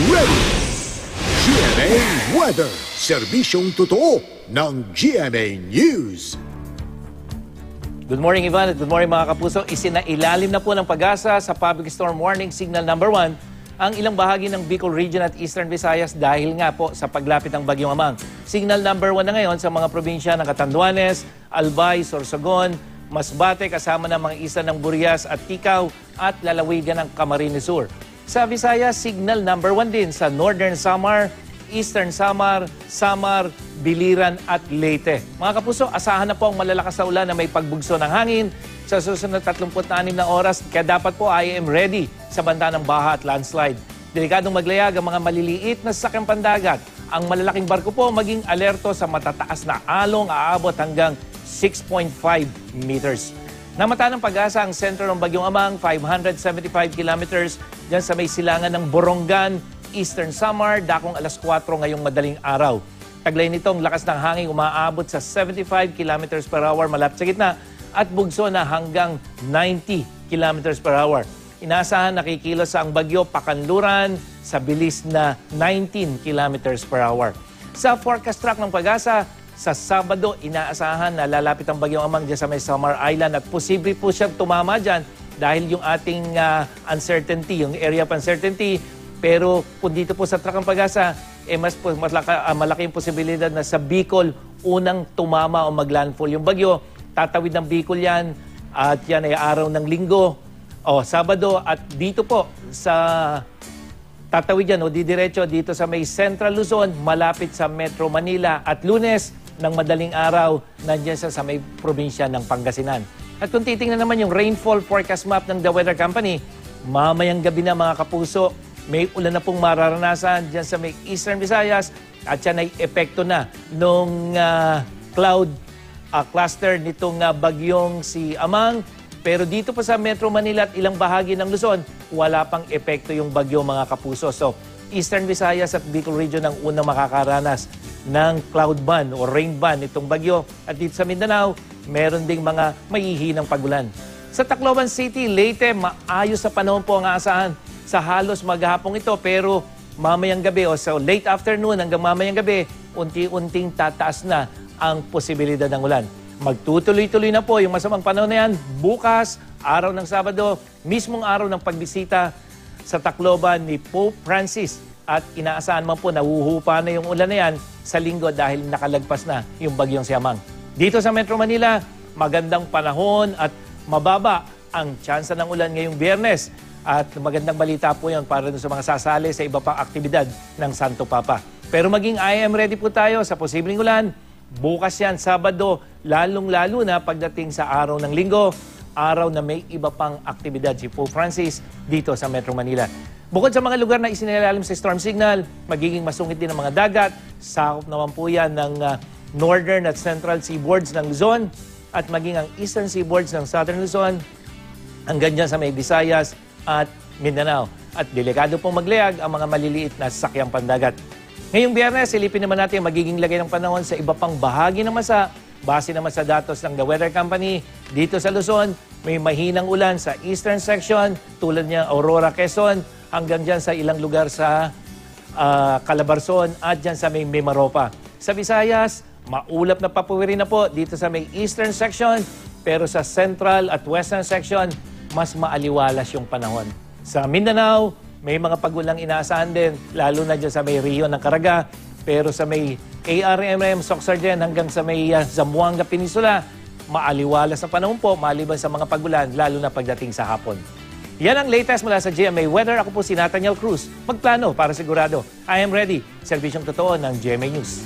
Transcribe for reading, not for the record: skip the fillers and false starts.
ready. GMA Weather, serbisyong totoo ng GMA News. Good morning, Ivan, at good morning mga kapuso. Isinailalim na po ng Pag-asa sa Public Storm Warning Signal number 1 ang ilang bahagi ng Bicol Region at Eastern Visayas dahil nga po sa paglapit ng Bagyong Amang. Signal number 1 na ngayon sa mga probinsya ng Catanduanes, Albay, Sorsogon, Masbate kasama ng mga isa ng Burias at Ticao at lalawigan ng Camarines Sur. Sa Visayas, signal number 1 din sa Northern Samar, Eastern Samar, Samar, Biliran at Leyte. Mga kapuso, asahan na po ang malalakas na ulan na may pagbugso ng hangin sa susunod 36 na oras. Kaya dapat po I am ready sa banta ng baha at landslide. Delikadong maglayag ang mga maliliit na sasakyang pandagat. Ang malalaking barko po maging alerto sa matataas na along aabot hanggang 6.5 meters. Namata ng Pag-asa ang sentro ng Bagyong Amang, 575 kilometers dyan sa may silangan ng Borongan, Eastern Samar, dakong alas 4 ngayong madaling araw. Taglay nitong lakas ng hangin umaabot sa 75 kilometers per hour malapit sa gitna at bugso na hanggang 90 kilometers per hour. Inaasahan nakikilos ang bagyo pakanluran sa bilis na 19 kilometers per hour. Sa forecast track ng Pag-asa, sa Sabado, inaasahan na lalapit ang Bagyong Amang dyan sa may Samar Island at posible po siyang tumama dyan dahil yung ating uncertainty, yung area of uncertainty. Pero kung dito po sa track ng Pag-asa, malaking posibilidad na sa Bicol unang tumama o maglandfall yung bagyo. Tatawid ng Bicol yan at yan ay araw ng Linggo o Sabado at dito po sa tatawid yan o didiretso dito sa may Central Luzon, malapit sa Metro Manila at Lunes ng madaling araw nandiyan sa may probinsya ng Pangasinan. At kung titingnan naman yung rainfall forecast map ng The Weather Company, mamayang gabi na mga kapuso, may ulan na pong mararanasan dyan sa may Eastern Visayas at yan ay epekto na nung cloud cluster nitong bagyong si Amang. Pero dito pa sa Metro Manila at ilang bahagi ng Luzon, wala pang epekto yung bagyo mga kapuso. So, Eastern Visayas at Bicol Region ang unang makakaranas ng cloud ban o rain ban itong bagyo. At dito sa Mindanao, meron ding mga mahihinang pagulan. Sa Tacloban City, Leyte, maayos sa panahon po ang aasahan sa halos maghapong ito. Pero mamayang gabi o so late afternoon hanggang mamayang gabi, unti-unting tataas na ang posibilidad ng ulan. Magtutuloy-tuloy na po yung masamang panahon na yan. Bukas, araw ng Sabado, mismong araw ng pagbisita sa Tacloban ni Pope Francis. At inaasahan man po na huhupa na yung ulan na yan sa Linggo dahil nakalagpas na yung bagyong si Amang. Dito sa Metro Manila, magandang panahon at mababa ang tsansa ng ulan ngayong Biyernes. At magandang balita po yan para sa mga sasali sa iba pang aktibidad ng Santo Papa. Pero maging I am ready po tayo sa posibleng ulan. Bukas yan, Sabado, lalong-lalo na pagdating sa araw ng Linggo, araw na may iba pang aktibidad si Pope Francis dito sa Metro Manila. Bukod sa mga lugar na isinilalim sa storm signal, magiging masungit din ang mga dagat. Sakop naman po yan ng northern at central seaboards ng Luzon at maging ang eastern seaboards ng southern Luzon hanggang dyan sa may Visayas at Mindanao. At delikado pong maglayag ang mga maliliit na sasakyang pandagat. Ngayong Biyernes, silipin naman natin ang magiging lagay ng panahon sa iba pang bahagi ng bansa. Base naman sa datos ng The Weather Company, dito sa Luzon, may mahinang ulan sa eastern section, tulad niya Aurora, Quezon, hanggang dyan sa ilang lugar sa Calabarzon at dyan sa may Mimaropa. Sa Visayas, maulap na papuwirin na po dito sa may eastern section, pero sa central at western section, mas maaliwalas yung panahon. Sa Mindanao, may mga pagulang inaasahan din, lalo na dyan sa may Rio ng Caraga, pero sa may ARMM, Soxargen hanggang sa may Zamboanga Peninsula, maaliwalas na panahon po, maliban sa mga pagulan, lalo na pagdating sa hapon. Yan ang latest mula sa GMA Weather. Ako po si Nathaniel Cruz. Magplano para sigurado. I am ready. Serbisyong totoo ng GMA News.